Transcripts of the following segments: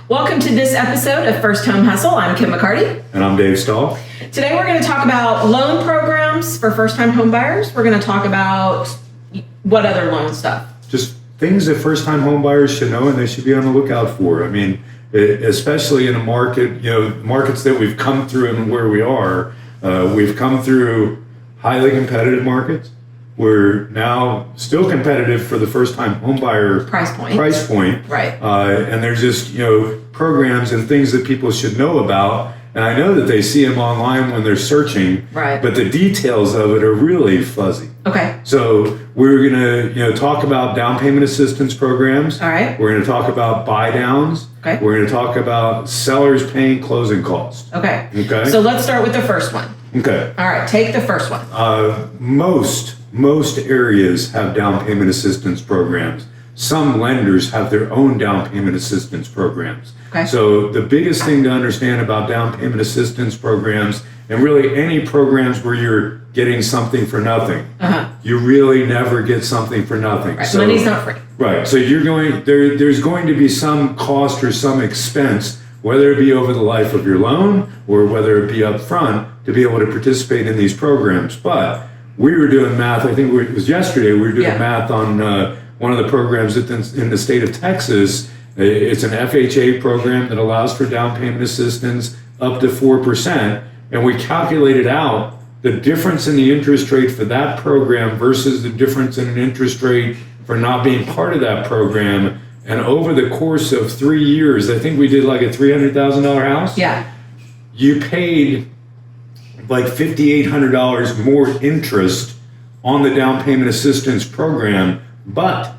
Welcome to this episode of First Home Hustle. I'm Kim McCarty. And I'm Dave Stahl. Today we're going to talk about loan programs for first-time home buyers. We're going to talk about what other loan stuff? Just things that first-time home buyers should know and they should be on the lookout for. I mean, especially in a market, markets that we've come through and where we are, we've come through highly competitive markets. We're now still competitive for the first-time home buyer price point. Right. And there's just, programs and things that people should know about. And I know that they see them online when they're searching, right, but the details of it are really fuzzy. Okay. So we're going to, talk about down payment assistance programs. All right. We're going to talk about buy downs. Okay. We're going to talk about sellers paying closing costs. Okay. Okay. So let's start with the first one. Okay. All right. Take the first one. Most areas have down payment assistance programs. Some lenders have their own down payment assistance programs. Okay. So the biggest thing to understand about down payment assistance programs, and really any programs where you're getting something for nothing, you really never get something for nothing. Right. So, money's not free. Right. So there's going to be some cost or some expense, whether it be over the life of your loan or whether it be up front, to be able to participate in these programs. But we were doing math, I think it was yesterday, we were doing math on one of the programs in the state of Texas. It's an FHA program that allows for down payment assistance up to 4%. And we calculated out the difference in the interest rate for that program versus the difference in an interest rate for not being part of that program. And over the course of 3 years, I think we did like a $300,000 house. Yeah. You paid like $5,800 more interest on the down payment assistance program, but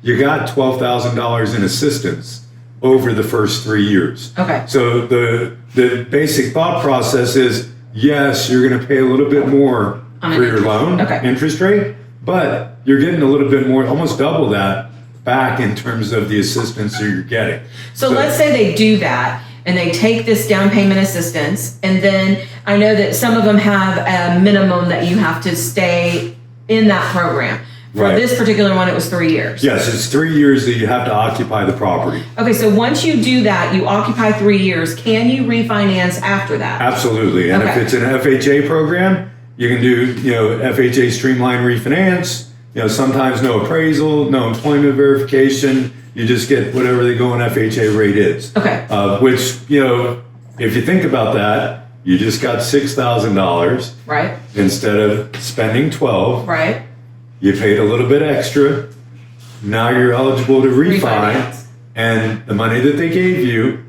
you got $12,000 in assistance over the first 3 years. Okay. So the basic thought process is, yes, you're going to pay a little bit more for your loan interest rate, but you're getting a little bit more, almost double that back in terms of the assistance that you're getting. So let's say they do that and they take this down payment assistance, and then I know that some of them have a minimum that you have to stay in that program. For this particular one, it was 3 years. Yes, it's 3 years that you have to occupy the property. Okay, so once you do that, you occupy 3 years. Can you refinance after that? Absolutely. And if it's an FHA program, you can do, FHA streamline refinance. Sometimes no appraisal, no employment verification. You just get whatever the going FHA rate is. Okay. Which, if you think about that, you just got $6,000. Right. Instead of spending $12,000. Right. You paid a little bit extra. Now you're eligible to refinance. And the money that they gave you,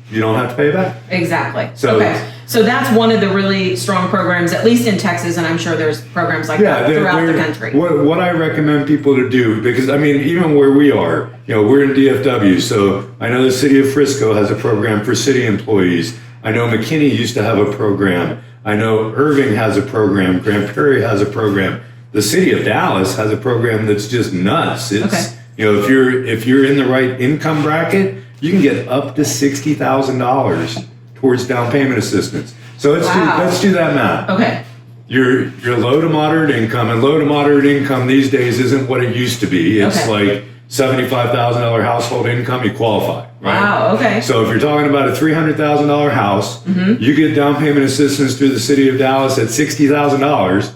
you don't have to pay back. Exactly. So that's one of the really strong programs, at least in Texas, and I'm sure there's programs like that throughout the country. What I recommend people to do, because even where we are, we're in DFW, so I know the city of Frisco has a program for city employees. I know McKinney used to have a program. I know Irving has a program. Grand Prairie has a program. The city of Dallas has a program that's just nuts. It's if you're in the right income bracket, you can get up to $60,000 towards down payment assistance. So let's do that math. Okay. You're low to moderate income, and low to moderate income these days isn't what it used to be. It's like $75,000 household income, you qualify. Right? Wow. Okay. So if you're talking about a $300,000 house, you get down payment assistance through the city of Dallas at $60,000.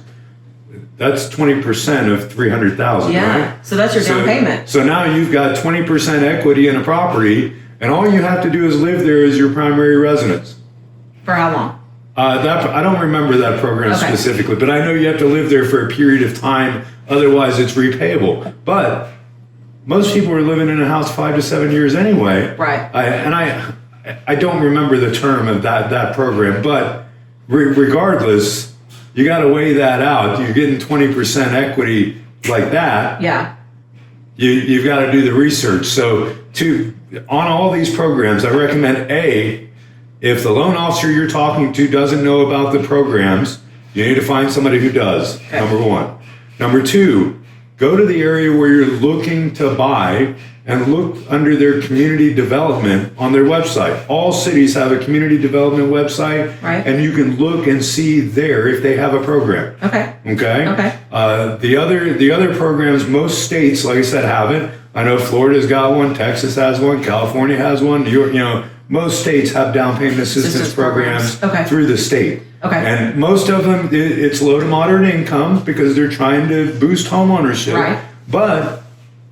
That's 20% of $300,000, right? So that's your down payment. So now you've got 20% equity in a property, and all you have to do is live there as your primary residence. For how long? I don't remember that program specifically, but I know you have to live there for a period of time. Otherwise, it's repayable. But most people are living in a house 5 to 7 years anyway. Right. I don't remember the term of that program, but regardless, you got to weigh that out. You're getting 20% equity like that. Yeah. You've got to do the research. So on all these programs, I recommend if the loan officer you're talking to doesn't know about the programs, you need to find somebody who does, number one. Number two, go to the area where you're looking to buy and look under their community development on their website. All cities have a community development website, Right. and you can look and see there if they have a program. Okay. Okay. Okay. The other programs, most states, like I said, have it. I know Florida's got one, Texas has one, California has one, New York. Most states have down payment assistance programs Okay. through the state. Okay. And most of them, it's low to moderate income because they're trying to boost homeownership. Right. But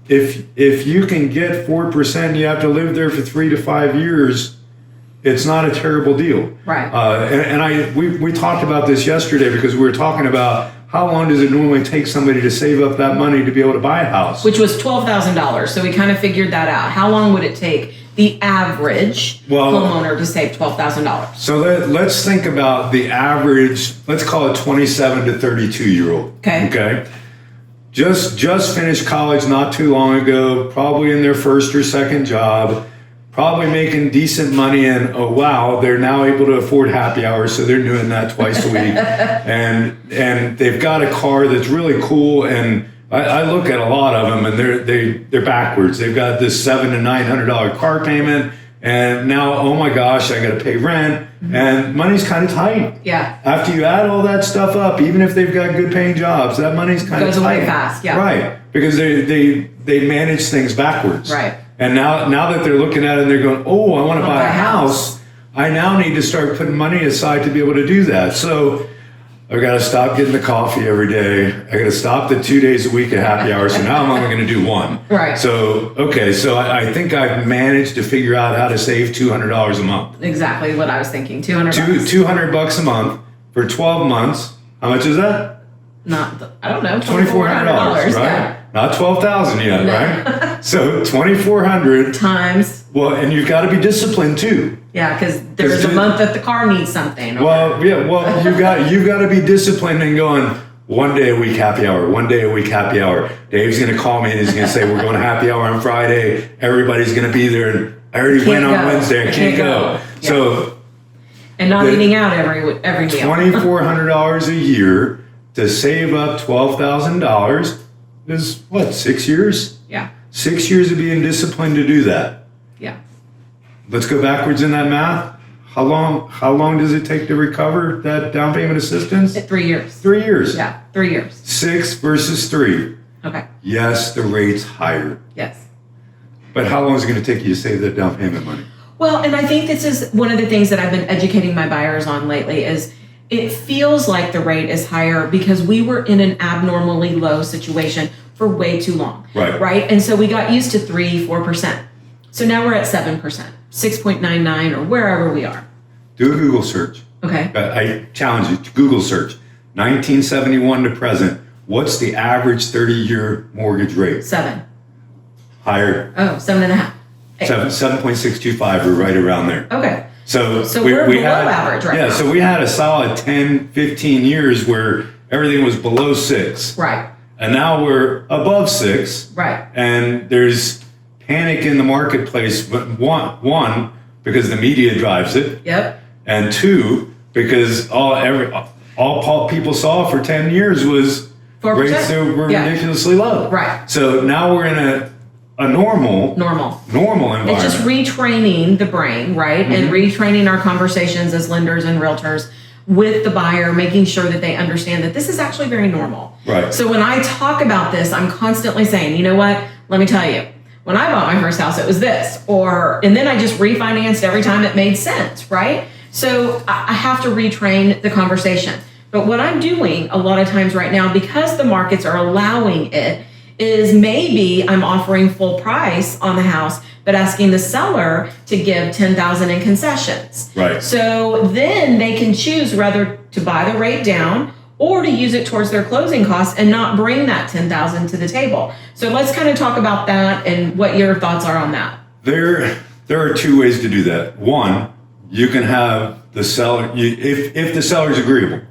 if you can get 4%, you have to live there for 3 to 5 years. It's not a terrible deal. Right. We talked about this yesterday because we were talking about how long does it normally take somebody to save up that money to be able to buy a house? Which was $12,000. So we kind of figured that out. How long would it take the average homeowner to save $12,000? So let's think about the average, let's call it 27 to 32-year-old. Okay. Okay. Just finished college not too long ago, probably in their first or second job, probably making decent money, and oh wow, they're now able to afford happy hours, so they're doing that twice a week, and they've got a car that's really cool, and I look at a lot of them, and they're backwards. They've got this $700 to $900 car payment, and now oh my gosh, I got to pay rent, and money's kind of tight. Yeah. After you add all that stuff up, even if they've got good paying jobs, that money's kind of tight. Goes away fast. Yeah. Right, because they manage things backwards. Right. And now that they're looking at it and they're going, oh, I want to buy a house, I now need to start putting money aside to be able to do that. So I've got to stop getting the coffee every day. I got to stop the 2 days a week at happy hour. So now I'm only going to do one. Right. So, okay. So I think I've managed to figure out how to save $200 a month. Exactly what I was thinking. $200. $200 a month for 12 months. How much is that? I don't know. $2,400, right? Yeah. Not $12,000 yet, No. right? So $2,400 times. Well, and you've got to be disciplined too. Yeah, because there's a month that the car needs something. Well, yeah. Well, you've got to be disciplined and going 1 day a week happy hour. 1 day a week happy hour. Dave's going to call me and he's going to say we're going to happy hour on Friday. Everybody's going to be there. And I already went on Wednesday. I can't go. Yeah. So. And not eating out every meal. $2,400 a year to save up $12,000 is what, 6 years? Yeah. 6 years of being disciplined to do that. Yeah. Let's go backwards in that math. How long does it take to recover that down payment assistance? 3 years. 3 years. Yeah, 3 years. 6 versus 3. Okay. Yes, the rate's higher. Yes. But how long is it going to take you to save that down payment money? Well, and I think this is one of the things that I've been educating my buyers on lately is it feels like the rate is higher because we were in an abnormally low situation for way too long. Right. Right. And so we got used to 3-4%. So now we're at 7%, 6.99 or wherever we are. Do a Google search. Okay. I challenge you to Google search 1971 to present. What's the average 30-year mortgage rate? 7. Higher. Oh, 7.5. 7.625. We're right around there. Okay. So we're we below had, average right yeah, now. so we had a solid 10, 15 years where everything was below 6. Right. And now we're above 6. Right. And there's panic in the marketplace, but one because the media drives it. Yep. And 2, because all people saw for 10 years was 4%. rates that were ridiculously low. Right. So now we're in a normal environment. It's just retraining the brain, right? And retraining our conversations as lenders and realtors with the buyer, making sure that they understand that this is actually very normal. Right. So when I talk about this, I'm constantly saying, you know what? Let me tell you, when I bought my first house, it was this, and then I just refinanced every time it made sense, right? So I have to retrain the conversation. But what I'm doing a lot of times right now, because the markets are allowing it, is maybe I'm offering full price on the house, but asking the seller to give $10,000 in concessions. Right. So then they can choose whether to buy the rate down or to use it towards their closing costs and not bring that $10,000 to the table. So let's kind of talk about that and what your thoughts are on that. There are 2 ways to do that. One, you can have the seller, if the seller is agreeable,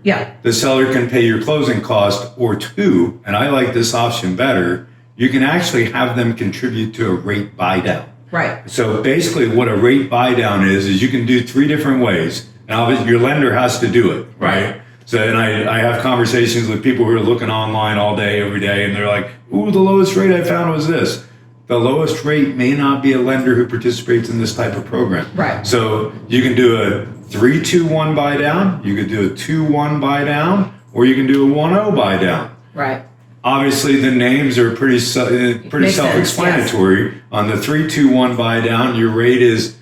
the seller can pay your closing cost, or 2, and I like this option better, you can actually have them contribute to a rate buy down. Right. So basically what a rate buy down is you can do 3 different ways. Now your lender has to do it, right? So, and I have conversations with people who are looking online all day, every day, and they're like, ooh, the lowest rate I found was this. the lowest rate may not be a lender who participates in this type of program. Right. So you can do a 3-2-1 buy down, you could do a 2-1 buy down, or you can do a 1-0 buy down. Right. Obviously, the names are pretty self-explanatory. Yes. On the 3-2-1 buy down, your rate is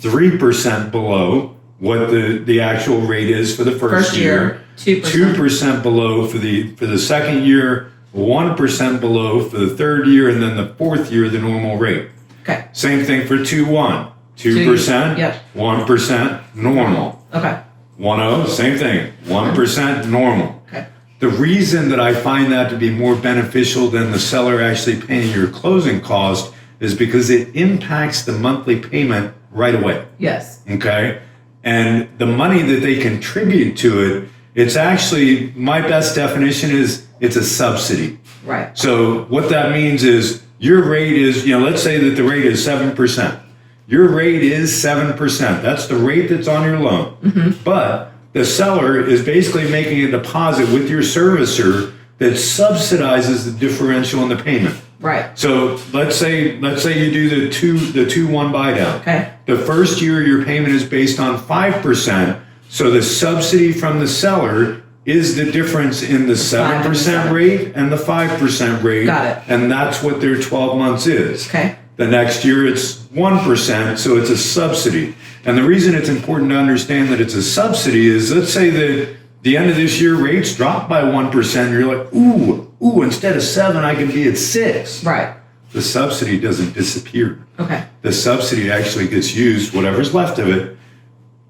3% below what the actual rate is for the first year. 2% below for the second year. 1% below for the third year, and then the fourth year, the normal rate. Okay. Same thing for 2-1. 2%, yep. 1% normal. Okay. 1-0, same thing. 1% normal. Okay. The reason that I find that to be more beneficial than the seller actually paying your closing cost is because it impacts the monthly payment right away. Yes. Okay? And the money that they contribute to it, it's actually, my best definition is it's a subsidy. Right. So what that means is your rate is, let's say that the rate is 7%. Your rate is 7%. That's the rate that's on your loan. Mm-hmm. But the seller is basically making a deposit with your servicer that subsidizes the differential in the payment. Right. So let's say you do the 2-1 buy down. Okay. The first year your payment is based on 5%. So the subsidy from the seller is the difference in the 7% rate and the 5% rate. Got it. And that's what their 12 months is. Okay. The next year it's 1%, so it's a subsidy. And the reason it's important to understand that it's a subsidy is, let's say that the end of this year rates drop by 1%, you're like, ooh, instead of 7, I can be at 6. Right. The subsidy doesn't disappear. Okay. The subsidy actually gets used, whatever's left of it,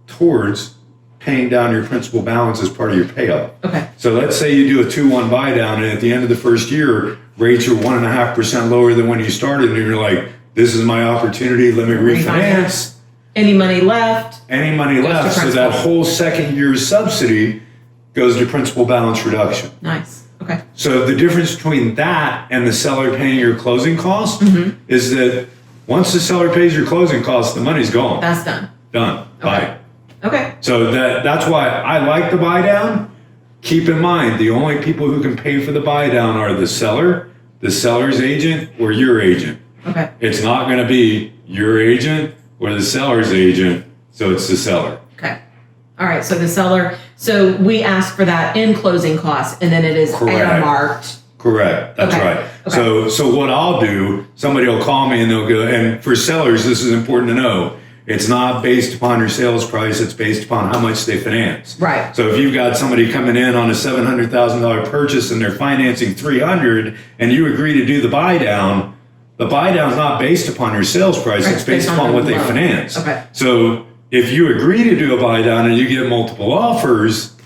towards paying down your principal balance as part of your payoff. Okay. So let's say you do a 2-1 buy down, and at the end of the first year, rates are 1.5% lower than when you started, and you're like, this is my opportunity, let me refinance. Any money left? Any money left, so that whole second year's subsidy goes to principal balance reduction. Nice. Okay. So the difference between that and the seller paying your closing cost is that once the seller pays your closing costs, the money's gone. That's done. Done. Okay. Bye. Okay. So that's why I like the buy down. Keep in mind, the only people who can pay for the buy down are the seller, the seller's agent, or your agent. Okay. It's not going to be your agent or the seller's agent, so it's the seller. Okay. All right. So the seller. So we ask for that in closing costs, and then it is earmarked. Correct. That's right. Okay. So what I'll do, somebody will call me and they'll go, and for sellers, this is important to know. It's not based upon your sales price. It's based upon how much they finance. Right. So if you've got somebody coming in on a $700,000 purchase and they're financing $300,000 and you agree to do the buy down's not based upon your sales price. Right. It's based upon what they finance. Okay. So if you agree to do a buy down and you get multiple offers,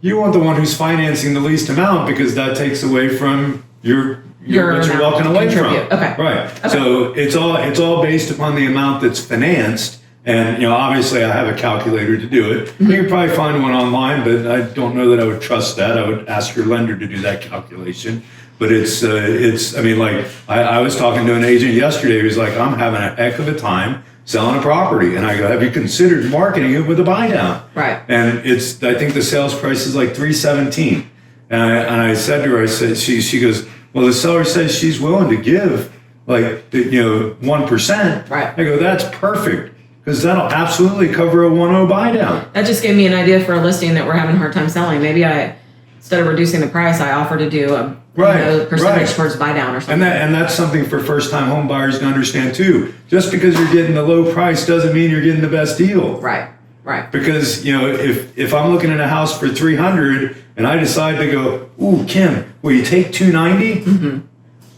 you want the one who's financing the least amount because that takes away from your what you're walking away from. Okay. Right. Okay. So it's all based upon the amount that's financed. And obviously I have a calculator to do it. Mm-hmm. You can probably find one online, but I don't know that I would trust that. I would ask your lender to do that calculation. But I was talking to an agent yesterday who's like, I'm having a heck of a time selling a property. And I go, have you considered marketing it with a buy down? Right. And I think the sales price is like $317. And I said to her, she goes, well, the seller says she's willing to give 1%. Right. I go, that's perfect. Because that'll absolutely cover a 1-0 buy down. That just gave me an idea for a listing that we're having a hard time selling. Maybe instead of reducing the price, I offer to do a percentage towards buy down or something. And that's something for first time home buyers to understand too. Just because you're getting the low price doesn't mean you're getting the best deal. Right. Right. Because if I'm looking at a house for $300 and I decide to go, ooh, Kim, will you take $290? Mm-hmm.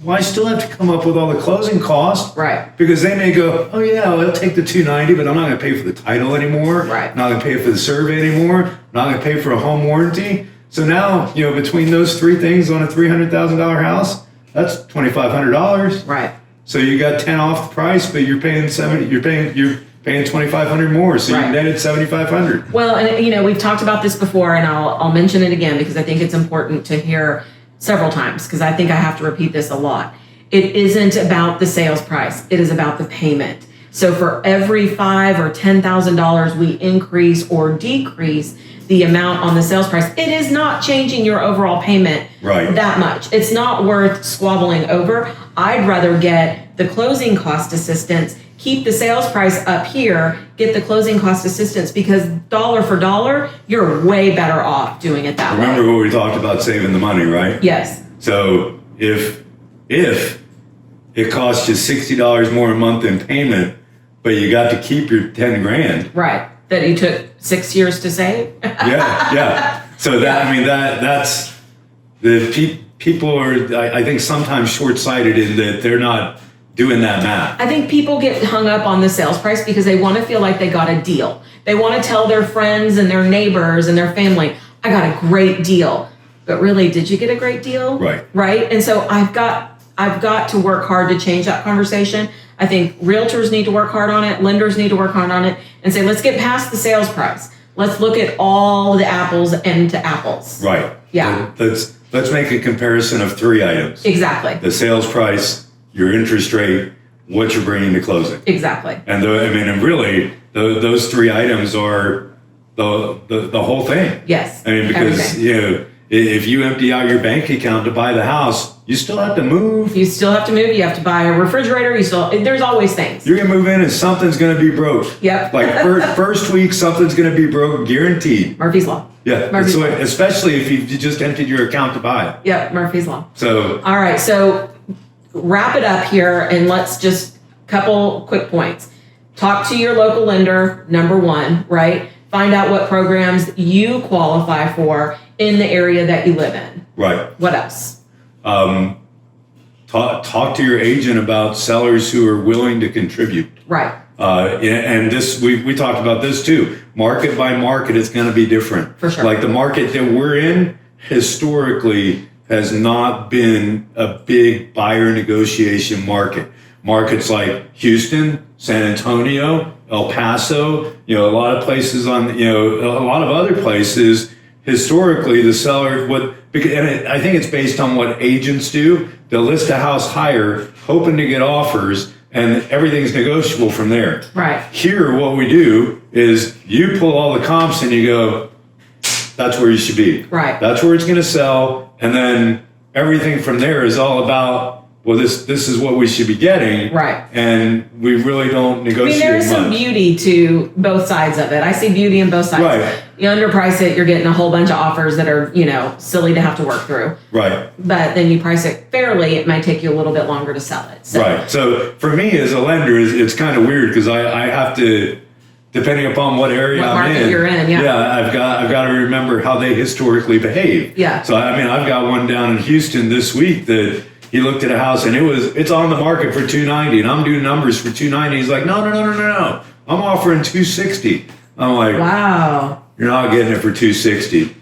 Well, I still have to come up with all the closing costs. Right. Because they may go, oh yeah, well, I'll take the $290, but I'm not going to pay for the title anymore. Right. I'm not going to pay for the survey anymore. I'm not going to pay for a home warranty. So now, between those three things on a $300,000 house, that's $2,500. Right. So you got 10 off the price, but you're paying $2,500 more. So you netted $7,500. Well, and we've talked about this before, and I'll mention it again because I think it's important to hear several times because I think I have to repeat this a lot. It isn't about the sales price. It is about the payment. So for every $5,000 or $10,000 we increase or decrease the amount on the sales price, it is not changing your overall payment that much. It's not worth squabbling over. I'd rather get the closing cost assistance, keep the sales price up here, get the closing cost assistance, because dollar for dollar, you're way better off doing it that way. Remember what we talked about, saving the money, right? Yes. So if it costs you $60 more a month in payment, but you got to keep your 10 grand. Right. That you took 6 years to save. Yeah. So that's the people are, I think, sometimes short-sighted in that they're not doing that math. I think people get hung up on the sales price because they want to feel like they got a deal. They want to tell their friends and their neighbors and their family, I got a great deal. But really, did you get a great deal? Right. Right? And so I've got to work hard to change that conversation. I think realtors need to work hard on it. Lenders need to work hard on it and say, let's get past the sales price. Let's look at all the apples and to apples. Right. Yeah. Let's make a comparison of 3 items. Exactly. The sales price, your interest rate, what you're bringing to closing. Exactly. And really, those 3 items are the whole thing. Yes. I mean, because if you empty out your bank account to buy the house, you still have to move. You still have to move. You have to buy a refrigerator. There's always things. You're gonna move in and something's gonna be broke. Yep. Like first week, something's gonna be broke, guaranteed. Murphy's Law. Yeah. Murphy's Law. Especially if you just emptied your account to buy it. Yep. Murphy's Law. So. All right. So wrap it up here, and let's just couple quick points. Talk to your local lender. Number 1, right? Find out what programs you qualify for in the area that you live in. Right. What else? Talk to your agent about sellers who are willing to contribute. Right. And this we talked about this too. Market by market, it's going to be different. For sure. Like the market that we're in historically has not been a big buyer negotiation market. Markets like Houston, San Antonio, El Paso, a lot of places a lot of other places. Historically, the seller I think it's based on what agents do. They'll list a house higher, hoping to get offers, and everything's negotiable from there. Right. Here, what we do is you pull all the comps and you go, that's where you should be. Right. That's where it's going to sell, and then everything from there is all about, well, this is what we should be getting. Right. And we really don't negotiate much. There is some beauty to both sides of it. I see beauty in both sides. Right. You underprice it, you're getting a whole bunch of offers that are, silly to have to work through. Right. But then you price it fairly, it might take you a little bit longer to sell it. So. Right. So for me as a lender, it's kind of weird because I have to, depending upon what area I'm in. What market you're in, yeah. Yeah, I've got to remember how they historically behave. Yeah. So I've got one down in Houston this week that he looked at a house and it's on the market for $290, and I'm doing numbers for $290. He's like, no, I'm offering $260. I'm like, wow, you're not getting it for $260.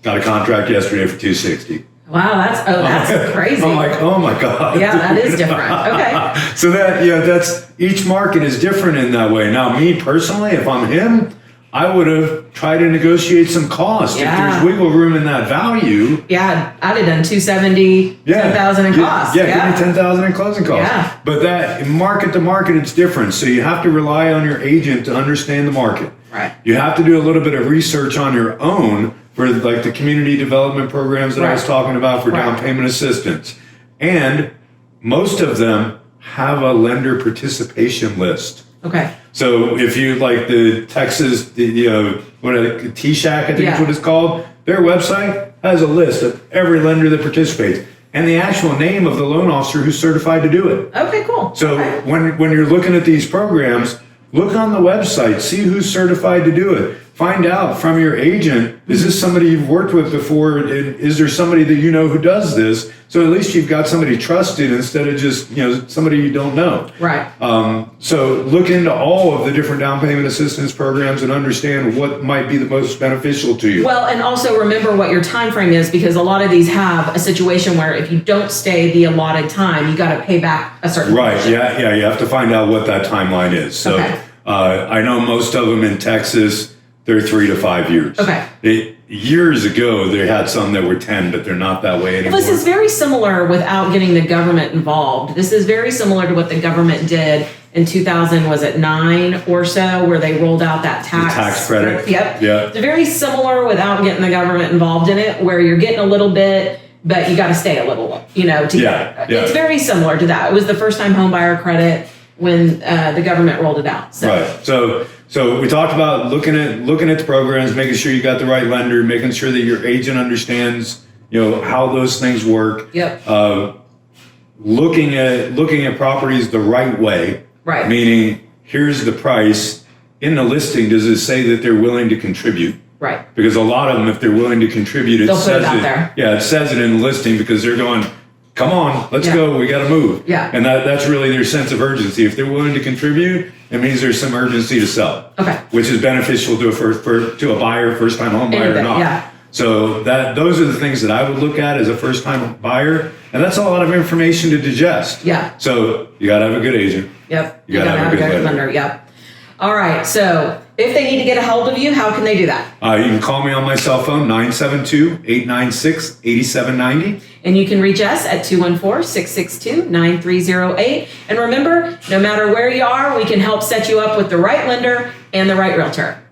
Got a contract yesterday for $260. Wow, that's crazy. I'm like, oh my God. Yeah, that is different. Okay. So that's each market is different in that way. Now, me personally, if I'm him, I would have tried to negotiate some cost. Yeah. If there's wiggle room in that value. Yeah, I'd have done $270, $10,000 in cost. Yeah, give me $10,000 in closing costs. Yeah. But that market to market, it's different. So you have to rely on your agent to understand the market. Right. You have to do a little bit of research on your own for like the community development programs that I was talking about for down payment assistance. And most of them have a lender participation list. Okay. So if you like the Texas, T-Shack, I think is what it's called, their website has a list of every lender that participates and the actual name of the loan officer who's certified to do it. Okay, cool. So when you're looking at these programs, look on the website, see who's certified to do it. Find out from your agent, is this somebody you've worked with before? Is there somebody that you know who does this? So at least you've got somebody trusted instead of just somebody you don't know. Right. So look into all of the different down payment assistance programs and understand what might be the most beneficial to you. Well, and also remember what your time frame is, because a lot of these have a situation where if you don't stay the allotted time, you got to pay back a certain portion. Yeah. You have to find out what that timeline is. So I know most of them in Texas, they're 3 to 5 years. Okay. Years ago, they had some that were 10, but they're not that way anymore. Well, this is very similar without getting the government involved. This is very similar to what the government did in 2009 or so, where they rolled out that tax credit. Yep. Yeah. It's very similar without getting the government involved in it, where you're getting a little bit, but you got to stay a little, to get it. It's very similar to that. It was the first time home buyer credit when the government rolled it out. So. Right. So we talked about looking at the programs, making sure you got the right lender, making sure that your agent understands, how those things work. Yep. Looking at properties the right way. Right. Meaning, here's the price. In the listing, does it say that they're willing to contribute? Right. Because a lot of them, if they're willing to contribute, They'll put it out there. Yeah, it says it in the listing because they're going, come on, let's go. We got to move. Yeah. And that's really their sense of urgency. If they're willing to contribute, it means there's some urgency to sell. Okay. Which is beneficial to a buyer, first-time home buyer or not. Yeah. So those are the things that I would look at as a first-time buyer, and that's a lot of information to digest. Yeah. So you got to have a good agent. Yep. You got to have a good lender. Yep. All right. So if they need to get a hold of you, how can they do that? You can call me on my cell phone, 972-896-8790. And you can reach us at 214-662-9308. And remember, no matter where you are, we can help set you up with the right lender and the right realtor.